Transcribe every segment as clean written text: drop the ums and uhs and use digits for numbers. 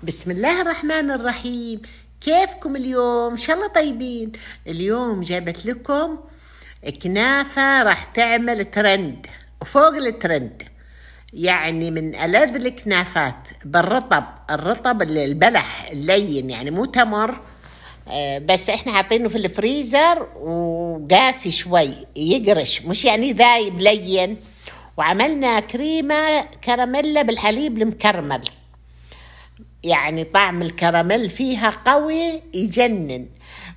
بسم الله الرحمن الرحيم. كيفكم اليوم؟ إن شاء الله طيبين. اليوم جابت لكم كنافة راح تعمل ترند وفوق الترند، يعني من ألذ الكنافات بالرطب. الرطب البلح اللين، يعني مو تمر. بس احنا حاطينه في الفريزر وقاسي شوي يقرش، مش يعني ذايب لين. وعملنا كريمة كراميلا بالحليب المكرمل، يعني طعم الكراميل فيها قوي يجنن.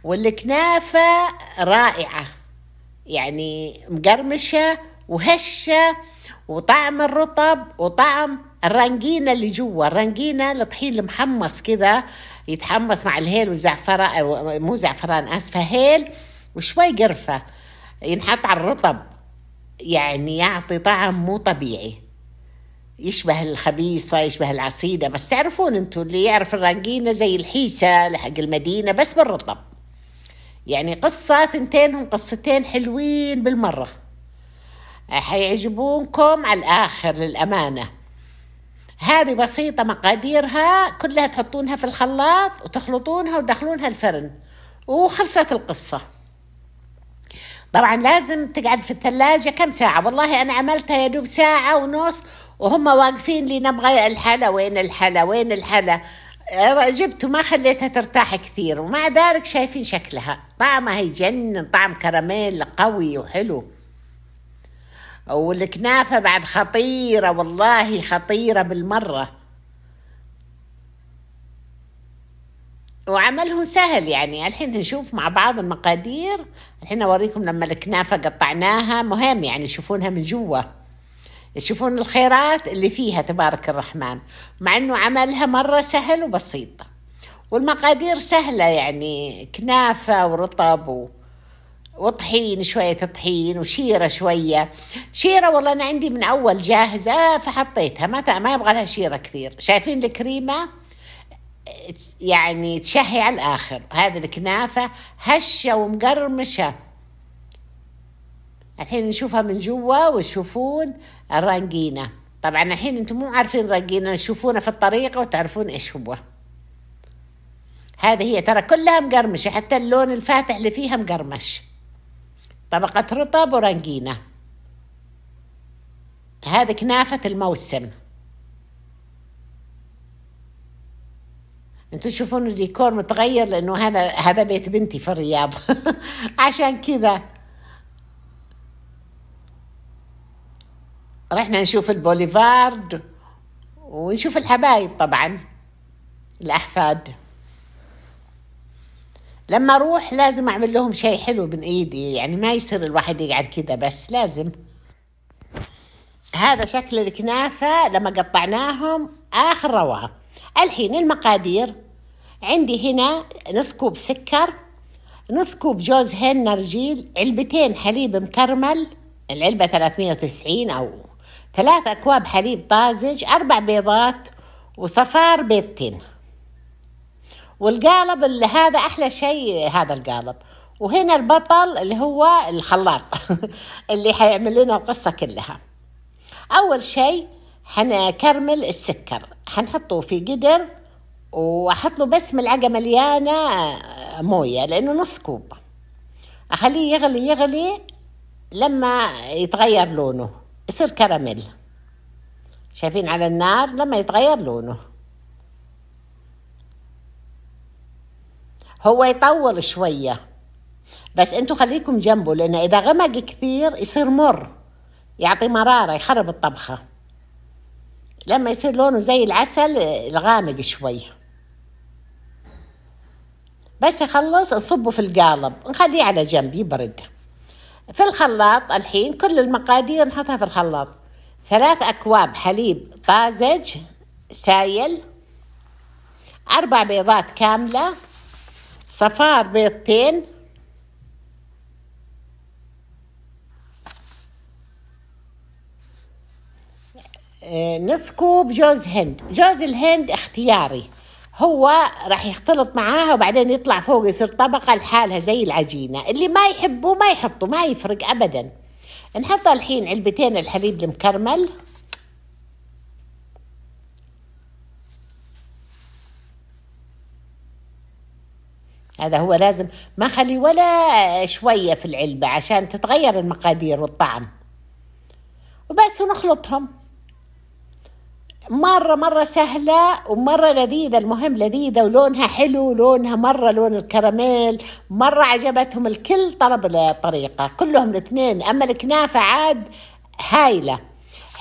والكنافة رائعة، يعني مقرمشة وهشة، وطعم الرطب وطعم الرنجينة اللي جوا. الرنجينة الطحين المحمص كذا، يتحمص مع الهيل والزعفران، مو زعفران آسفة، هيل وشوي قرفة، ينحط على الرطب، يعني يعطي طعم مو طبيعي، يشبه الخبيصة، يشبه العصيدة. بس تعرفون انتوا اللي يعرف الرنجينة زي الحيسة لحق المدينة بس بالرطب. يعني قصة تنتينهم قصتين حلوين بالمرة، حيعجبونكم على الآخر للأمانة. هذه بسيطة، مقاديرها كلها تحطونها في الخلاط وتخلطونها وتدخلونها الفرن وخلصت القصة. طبعا لازم تقعد في الثلاجة كم ساعة. والله أنا عملتها يدوب ساعة ونص وهم واقفين لي نبغى الحلا، وين الحلا، وين الحلا. جبته ما خليتها ترتاح كثير، ومع ذلك شايفين شكلها طعمها يجنن، طعم كراميل قوي وحلو. والكنافة بعد خطيرة، والله خطيرة بالمرة. وعملهم سهل، يعني الحين نشوف مع بعض المقادير. الحين أوريكم لما الكنافة قطعناها، مهم يعني تشوفونها من جوا، تشوفون الخيرات اللي فيها تبارك الرحمن، مع أنه عملها مرة سهل وبسيط. والمقادير سهلة، يعني كنافة ورطب وطحين، شوية طحين وشيرة، شوية شيرة. والله أنا عندي من أول جاهزة فحطيتها، ما يبغى لها شيرة كثير. شايفين الكريمة يعني تشهي على الآخر. هذه الكنافة هشة ومقرمشة. الحين نشوفها من جوا وتشوفون الرنجينة. طبعا الحين انتم مو عارفين الرنجينة، تشوفونها في الطريقة وتعرفون ايش هو. هذه هي ترى كلها مقرمشة، حتى اللون الفاتح اللي فيها مقرمش. طبقة رطب ورنجينة. هذه كنافة الموسم. انتوا تشوفون الديكور متغير لانه هذا بيت بنتي في الرياض عشان كذا. رحنا نشوف البوليفارد ونشوف الحبايب، طبعا الأحفاد. لما أروح لازم أعمل لهم شيء حلو من إيدي، يعني ما يصير الواحد يقعد كذا بس، لازم. هذا شكل الكنافة لما قطعناهم، آخر روعة. الحين المقادير عندي هنا: نص كوب سكر، نص كوب جوز هند نرجيل، علبتين حليب مكرمل، العلبة 390 أو 3 أكواب حليب طازج، 4 بيضات، وصفار بيضتين. والقالب اللي هذا أحلى شيء، هذا القالب. وهنا البطل اللي هو الخلاط اللي حيعمل لنا القصة كلها. أول شيء حنكرمل السكر، حنحطه في قدر وأحط له بس ملعقة مليانة موية، لأنه نص كوب. أخليه يغلي يغلي لما يتغير لونه، يصير كراميل. شايفين على النار لما يتغير لونه. هو يطول شوية بس انتوا خليكم جنبه، لأن إذا غمق كثير يصير مر، يعطي مرارة، يخرب الطبخة. لما يصير لونه زي العسل الغامق شوي، بس يخلص نصبه في القالب، نخليه على جنب يبرد. في الخلاط الحين كل المقادير نحطها في الخلاط: 3 أكواب حليب طازج سايل، 4 بيضات كاملة، صفار بيضتين، نص كوب جوز هند. جوز الهند اختياري، هو راح يختلط معاها وبعدين يطلع فوق، يصير طبقة لحالها زي العجينة. اللي ما يحبه ما يحطه، ما يفرق أبدا. نحط الحين علبتين الحليب المكرمل، هذا هو لازم ما خلي ولا شوية في العلبة عشان تتغير المقادير والطعم. وبس ونخلطهم. مرة سهلة ومرة لذيذة، المهم لذيذة ولونها حلو، لونها مرة لون الكراميل، مرة عجبتهم الكل، طلب الطريقة كلهم الاثنين. أما الكنافة عاد هايلة.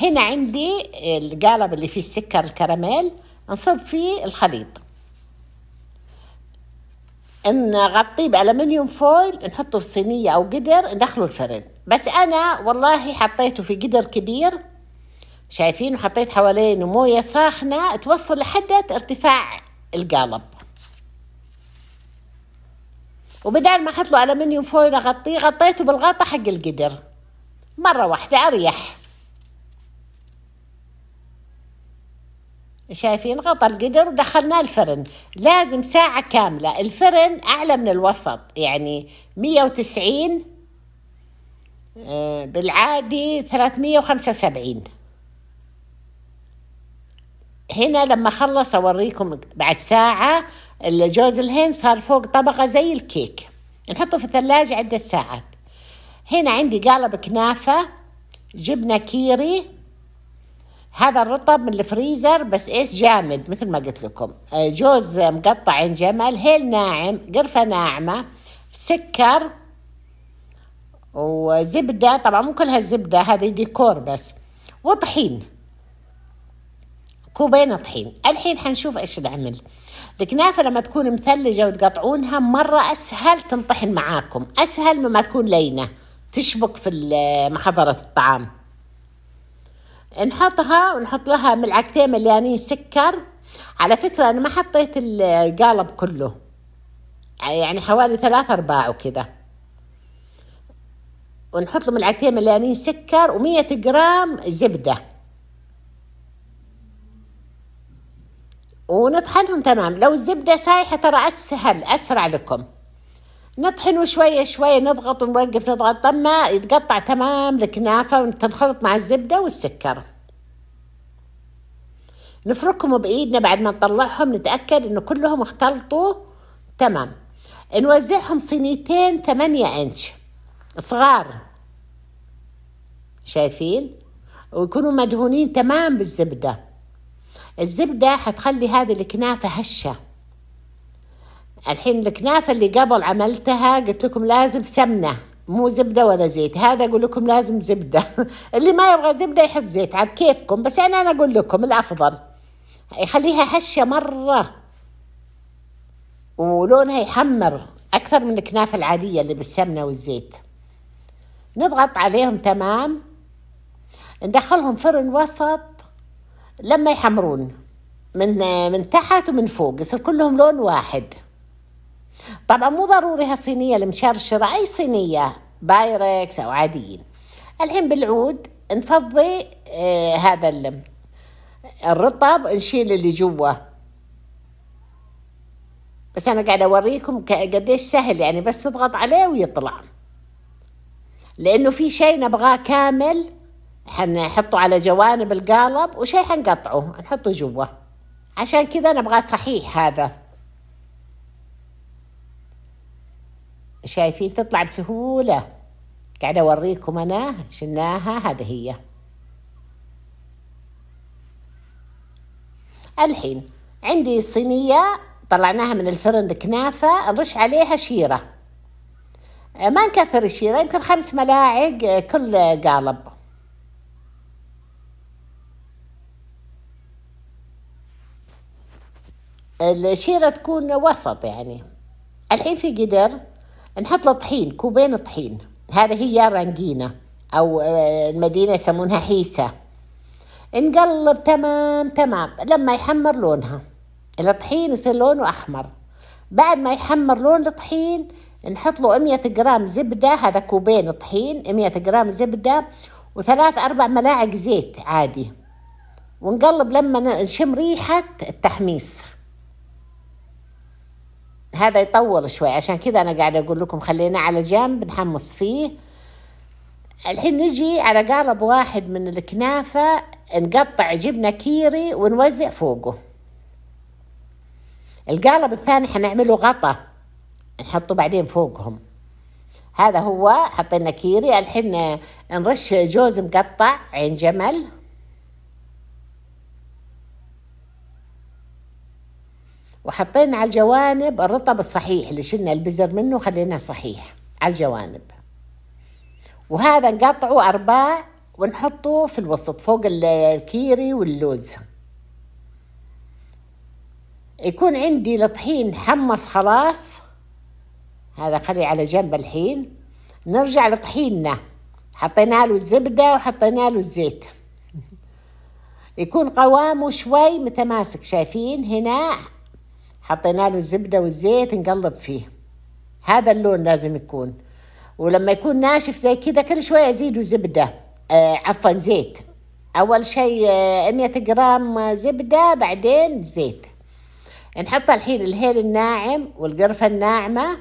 هنا عندي القالب اللي فيه السكر الكراميل، نصب فيه الخليط، نغطيه بألمنيوم فويل، نحطه في صينية أو قدر، ندخله الفرن. بس أنا والله حطيته في قدر كبير، شايفين، وحطيت حوالينه موية ساخنة توصل لحد ارتفاع القالب. وبدال ما أحط له ألمنيوم فويل أغطيه، غطيته بالغطا حق القدر مرة واحدة أريح. شايفين، غطى القدر ودخلناه الفرن. لازم ساعة كاملة، الفرن أعلى من الوسط، يعني 190، بالعادي 375. هنا لما خلص أوريكم بعد ساعة الجوز الهند صار فوق طبقة زي الكيك، نحطه في الثلاجة عدة ساعات. هنا عندي قالب كنافة، جبنة كيري، هذا الرطب من الفريزر بس ايش جامد مثل ما قلت لكم، جوز مقطع عين جمل، هيل ناعم، قرفة ناعمة، سكر وزبدة، طبعا مو كل هالزبدة هذه ديكور بس، وطحين، كوبين طحين. الحين حنشوف ايش نعمل. الكنافة لما تكون مثلجة وتقطعونها مرة اسهل تنطحن معاكم، اسهل مما تكون لينة تشبك في محضرة الطعام. نحطها ونحط لها ملعقتين مليانين سكر. على فكرة أنا ما حطيت القالب كله، يعني حوالي 3/4 وكذا. ونحط له ملعقتين مليانين سكر و100 جرام زبدة، ونطحنهم تمام. لو الزبدة سايحة ترى أسهل أسرع لكم. نطحنه شوية شوية، نضغط ونوقف نضغط لما يتقطع تمام الكنافة وتنخلط مع الزبدة والسكر. نفركهم بإيدنا بعد ما نطلعهم، نتأكد إنه كلهم اختلطوا تمام. نوزعهم صينيتين 8 إنش صغار، شايفين، ويكونوا مدهونين تمام بالزبدة. الزبدة حتخلي هذه الكنافة هشة. الحين الكنافة اللي قبل عملتها قلت لكم لازم سمنة مو زبدة ولا زيت، هذا أقول لكم لازم زبدة. اللي ما يبغى زبدة يحط زيت على كيفكم، بس أنا أقول لكم الأفضل يخليها هشة مرة، ولونها يحمر أكثر من الكنافة العادية اللي بالسمنة والزيت. نضغط عليهم تمام، ندخلهم فرن وسط لما يحمرون من تحت ومن فوق، يصير كلهم لون واحد. طبعا مو ضروري هالصينية المشرشرة، أي صينية بايركس أو عاديين. الحين بالعود نفضي هذا الرطب، نشيل اللي جوا. بس أنا قاعدة أوريكم قديش سهل، يعني بس تضغط عليه ويطلع. لأنه في شيء نبغاه كامل حنحطه على جوانب القالب، وشيء حنقطعه نحطه جوا، عشان كذا نبغاه صحيح. هذا شايفين تطلع بسهولة، قاعدة أوريكم أنا شلناها. هذه هي. الحين عندي صينية طلعناها من الفرن الكنافة، نرش عليها شيرة، ما نكثر الشيرة، يمكن 5 ملاعق كل قالب. الشيرة تكون وسط يعني. الحين في قدر نحط له طحين، كوبين طحين، هذه هي رنجينة أو المدينة يسمونها حيسة. نقلب تمام لما يحمر لونها، الطحين يصير لونه أحمر. بعد ما يحمر لون الطحين نحط له 100 جرام زبدة، هذا كوبين طحين، 100 جرام زبدة و3-4 ملاعق زيت عادي، ونقلب لما نشم ريحة التحميص. هذا يطول شوي، عشان كذا أنا قاعدة أقول لكم خلينا على جنب نحمص فيه. الحين نجي على قالب واحد من الكنافة، نقطع جبنة كيري ونوزع فوقه. القالب الثاني حنعمله غطا نحطه بعدين فوقهم. هذا هو، حطينا كيري. الحين نرش جوز مقطع عين جمل، وحطينا على الجوانب الرطب الصحيح اللي شلنا البزر منه وخليناه صحيح على الجوانب. وهذا نقطعه أرباع ونحطه في الوسط فوق الكيري واللوز. يكون عندي الطحين حمص خلاص، هذا خليه على جنب. الحين نرجع لطحيننا، حطينا له الزبدة وحطينا له الزيت. يكون قوامه شوي متماسك، شايفين هنا حطينا له الزبدة والزيت، نقلب فيه. هذا اللون لازم يكون. ولما يكون ناشف زي كذا كل شوية أزيده زبدة، عفوا زيت. أول شيء 100 جرام زبدة، بعدين زيت. نحط الحين الهيل الناعم والقرفة الناعمة.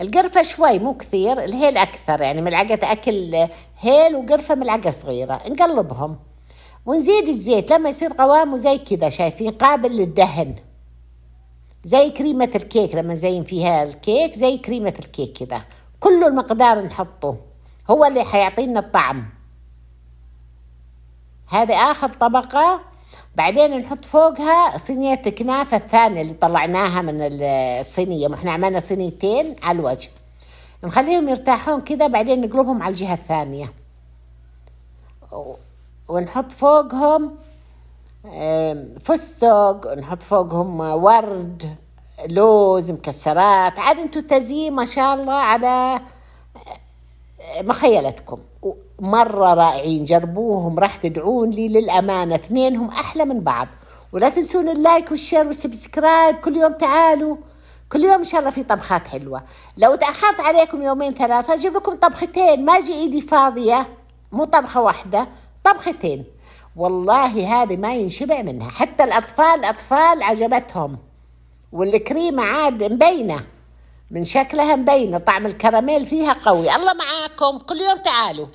القرفة شوي مو كثير، الهيل أكثر، يعني ملعقة أكل هيل وقرفة ملعقة صغيرة. نقلبهم ونزيد الزيت لما يصير قوامه زي كذا، شايفين قابل للدهن، زي كريمة الكيك لما نزين فيها الكيك، زي كريمة الكيك كذا. كله المقدار نحطه، هو اللي حيعطينا الطعم. هذه آخر طبقة. بعدين نحط فوقها صينية كنافة الثانية اللي طلعناها من الصينية، ما احنا عملنا صينيتين على الوجه. نخليهم يرتاحون كذا، بعدين نقلبهم على الجهة الثانية ونحط فوقهم فستق، نحط فوقهم ورد، لوز، مكسرات. عاد انتو تزيين ما شاء الله على مخيلتكم. مرة رائعين، جربوهم راح تدعون لي للأمانة. اثنينهم أحلى من بعض. ولا تنسون اللايك والشير والسبسكرايب. كل يوم تعالوا، كل يوم إن شاء الله في طبخات حلوة. لو تأخرت عليكم يومين ثلاثة أجيب لكم طبختين، ما أجي إيدي فاضية، مو طبخة واحدة، طبختين. والله هذه ما ينشبع منها، حتى الأطفال عجبتهم. والكريمة عاد مبينة من شكلها، مبينة طعم الكراميل فيها قوي. الله معاكم، كل يوم تعالوا.